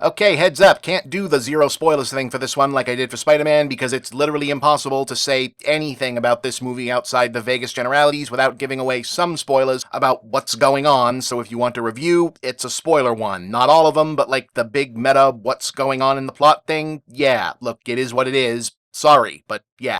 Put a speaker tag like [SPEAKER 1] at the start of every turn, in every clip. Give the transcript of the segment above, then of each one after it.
[SPEAKER 1] Okay, heads up, can't do the zero spoilers thing for this one like I did for Spider-Man because it's literally impossible to say anything about this movie outside the vaguest generalities without giving away some spoilers about what's going on, so if you want a review, it's a spoiler one. Not all of them, but like the big meta what's going on in the plot thing, yeah, look, it is what it is. Sorry, but yeah.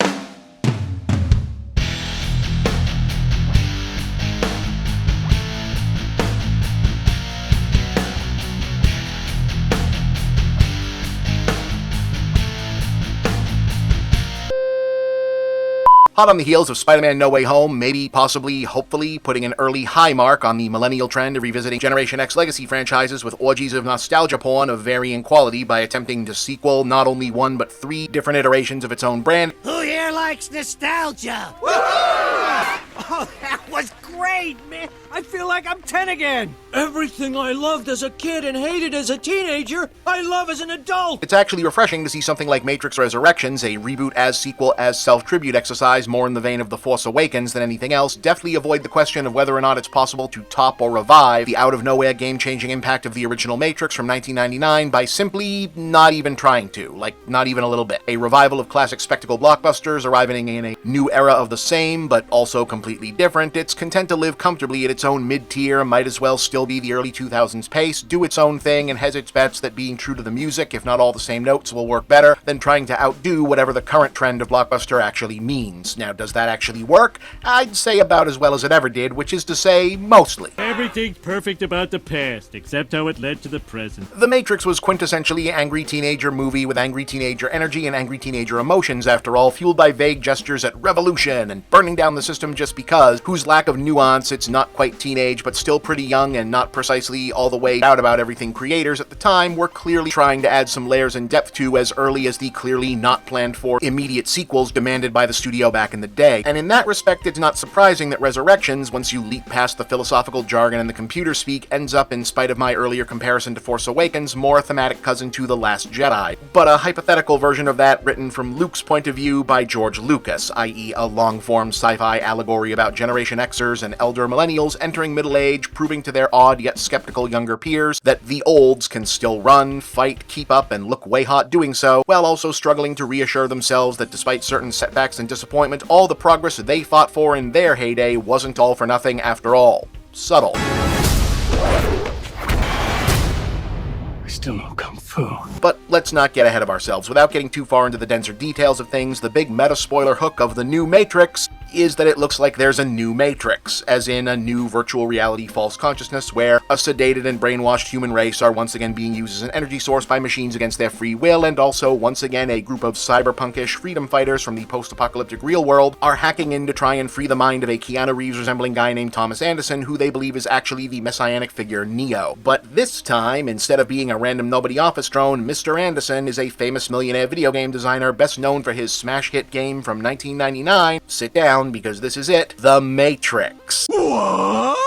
[SPEAKER 1] Hot on the heels of Spider-Man No Way Home, maybe, possibly, hopefully, putting an early high mark on the millennial trend of revisiting Generation X legacy franchises with orgies of nostalgia porn of varying quality by attempting to sequel not only one but three different iterations of its own brand.
[SPEAKER 2] Who here likes nostalgia? Oh, that was great, man! I feel like I'm 10 again! Everything I loved as a kid and hated as a teenager, I love as an adult!
[SPEAKER 1] It's actually refreshing to see something like Matrix Resurrections, a reboot as sequel as self-tribute exercise more in the vein of The Force Awakens than anything else, deftly avoid the question of whether or not it's possible to top or revive the out-of-nowhere game-changing impact of the original Matrix from 1999 by simply not even trying to, like, not even a little bit. A revival of classic spectacle blockbusters arriving in a new era of the same, but also completely different. It's content to live comfortably at its own mid-tier, might as well still be the early 2000s pace, do its own thing, and hedge its bets that being true to the music, if not all the same notes, will work better than trying to outdo whatever the current trend of blockbuster actually means. Now, does that actually work? I'd say about as well as it ever did, which is to say, mostly.
[SPEAKER 3] Everything's perfect about the past, except how it led to the present.
[SPEAKER 1] The Matrix was quintessentially an angry teenager movie with angry teenager energy and angry teenager emotions, after all, fueled by vague gestures at revolution and burning down the system just because, whose lack of nuance, it's not quite teenage but still pretty young and not precisely all the way out about everything creators at the time were clearly trying to add some layers and depth to as early as the clearly not planned for immediate sequels demanded by the studio back in the day. And in that respect, it's not surprising that Resurrections, once you leap past the philosophical jargon and the computer speak, ends up, in spite of my earlier comparison to Force Awakens, more a thematic cousin to The Last Jedi, but a hypothetical version of that written from Luke's point of view by George Lucas, i.e. a long-form sci-fi allegory about Generation-Xers and elder millennials entering middle age, proving to their odd yet skeptical younger peers that the olds can still run, fight, keep up, and look way hot doing so, while also struggling to reassure themselves that despite certain setbacks and disappointment, all the progress they fought for in their heyday wasn't all for nothing after all. Subtle.
[SPEAKER 4] I still know Kung Fu.
[SPEAKER 1] But let's not get ahead of ourselves. Without getting too far into the denser details of things, the big meta-spoiler hook of the new Matrix is that it looks like there's a new Matrix, as in a new virtual reality false consciousness where a sedated and brainwashed human race are once again being used as an energy source by machines against their free will, and also once again a group of cyberpunkish freedom fighters from the post-apocalyptic real world are hacking in to try and free the mind of a Keanu Reeves resembling guy named Thomas Anderson, who they believe is actually the messianic figure Neo. But this time, instead of being a random nobody office drone, Mr. Anderson is a famous millionaire video game designer best known for his smash hit game from 1999, sit down because this is it, The Matrix.
[SPEAKER 2] What?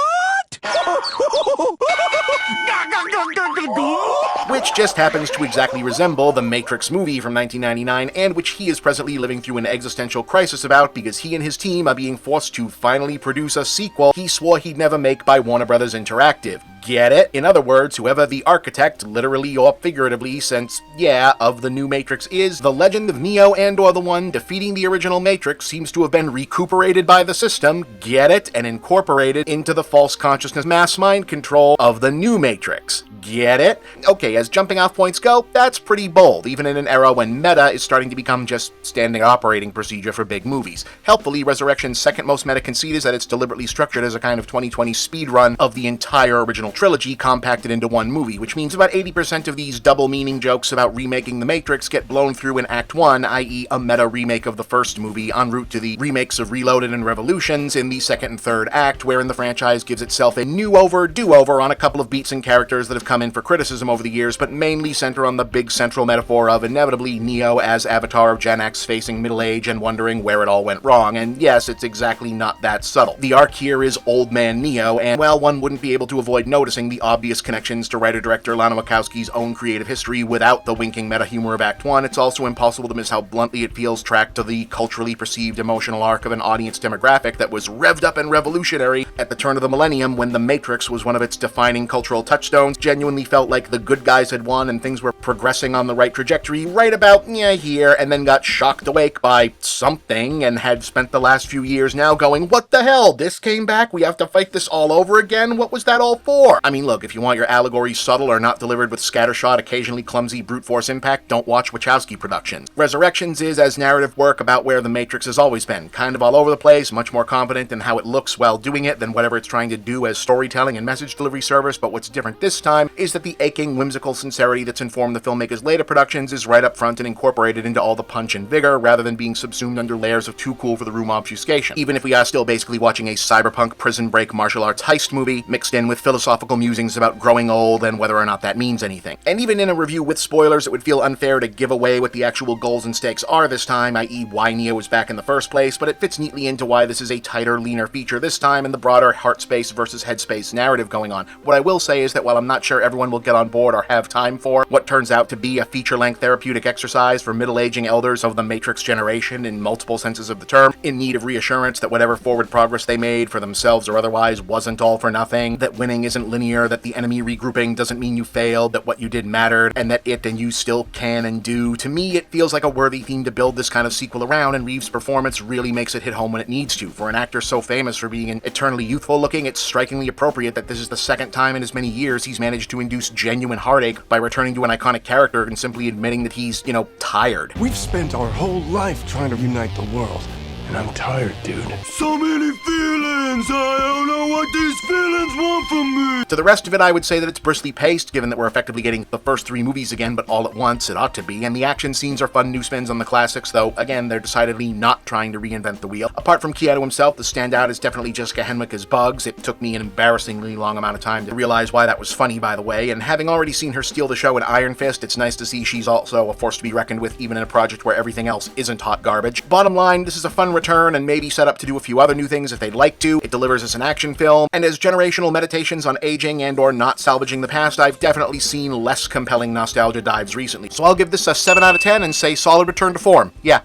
[SPEAKER 1] Which just happens to exactly resemble the Matrix movie from 1999, and which he is presently living through an existential crisis about because he and his team are being forced to finally produce a sequel he swore he'd never make by Warner Brothers Interactive. Get it? In other words, whoever the architect, literally or figuratively, since, yeah, of the new Matrix is, the legend of Neo and/or the one defeating the original Matrix seems to have been recuperated by the system, get it, and incorporated into the false consciousness mass mind control of the new Matrix. Get it? Okay, as jumping off points go, that's pretty bold, even in an era when meta is starting to become just standard operating procedure for big movies. Helpfully, Resurrection's second most meta conceit is that it's deliberately structured as a kind of 2020 speedrun of the entire original trilogy compacted into one movie, which means about 80% of these double-meaning jokes about remaking The Matrix get blown through in Act 1, i.e. a meta remake of the first movie, en route to the remakes of Reloaded and Revolutions in the second and third act, wherein the franchise gives itself a new-over, do-over on a couple of beats and characters that have come in for criticism over the years, but mainly center on the big central metaphor of inevitably Neo as avatar of Gen X facing middle age and wondering where it all went wrong, and yes, it's exactly not that subtle. The arc here is Old Man Neo, and while one wouldn't be able to avoid noticing the obvious connections to writer-director Lana Wachowski's own creative history without the winking meta-humor of Act 1, it's also impossible to miss how bluntly it feels tracked to the culturally perceived emotional arc of an audience demographic that was revved up and revolutionary at the turn of the millennium when The Matrix was one of its defining cultural touchstones, genuinely genuinely felt like the good guys had won and things were progressing on the right trajectory right about, here, and then got shocked awake by something and had spent the last few years now going, what the hell, this came back, we have to fight this all over again, what was that all for? I mean, look, if you want your allegories subtle or not delivered with scattershot, occasionally clumsy brute force impact, don't watch Wachowski productions. Resurrections is as narrative work about where the Matrix has always been, kind of all over the place, much more competent in how it looks while doing it than whatever it's trying to do as storytelling and message delivery service, but what's different this time is that the aching, whimsical sincerity that's informed the filmmaker's later productions is right up front and incorporated into all the punch and vigor, rather than being subsumed under layers of too cool for the room obfuscation, even if we are still basically watching a cyberpunk prison break martial arts heist movie, mixed in with philosophical musings about growing old and whether or not that means anything. And even in a review with spoilers, it would feel unfair to give away what the actual goals and stakes are this time, i.e. why Neo is back in the first place, but it fits neatly into why this is a tighter, leaner feature this time and the broader heart space versus head space narrative going on. What I will say is that while I'm not sure everyone will get on board or have time for what turns out to be a feature-length therapeutic exercise for middle-aging elders of the Matrix generation in multiple senses of the term, in need of reassurance that whatever forward progress they made for themselves or otherwise wasn't all for nothing, that winning isn't linear, that the enemy regrouping doesn't mean you failed, that what you did mattered, and that it and you still can and do, to me it feels like a worthy theme to build this kind of sequel around, and Reeves' performance really makes it hit home when it needs to. For an actor so famous for being eternally youthful looking, it's strikingly appropriate that this is the second time in as many years he's managed to induce genuine heartache by returning to an iconic character and simply admitting that he's, tired.
[SPEAKER 4] We've spent our whole life trying to unite the world, and I'm tired, dude. So many feelings, I don't know what these feelings want from me.
[SPEAKER 1] To the rest of it, I would say that it's briskly paced, given that we're effectively getting the first three movies again, but all at once, it ought to be, and the action scenes are fun new spins on the classics, though, again, they're decidedly not trying to reinvent the wheel. Apart from Keanu himself, the standout is definitely Jessica Henwick as Bugs. It took me an embarrassingly long amount of time to realize why that was funny, by the way, and having already seen her steal the show in Iron Fist, it's nice to see she's also a force to be reckoned with, even in a project where everything else isn't hot garbage. Bottom line, this is a fun return, and maybe set up to do a few other new things if they'd like to. It delivers as an action film, and as generational meditations on aging and or not salvaging the past, I've definitely seen less compelling nostalgia dives recently. So I'll give this a 7 out of 10 and say solid return to form. Yeah,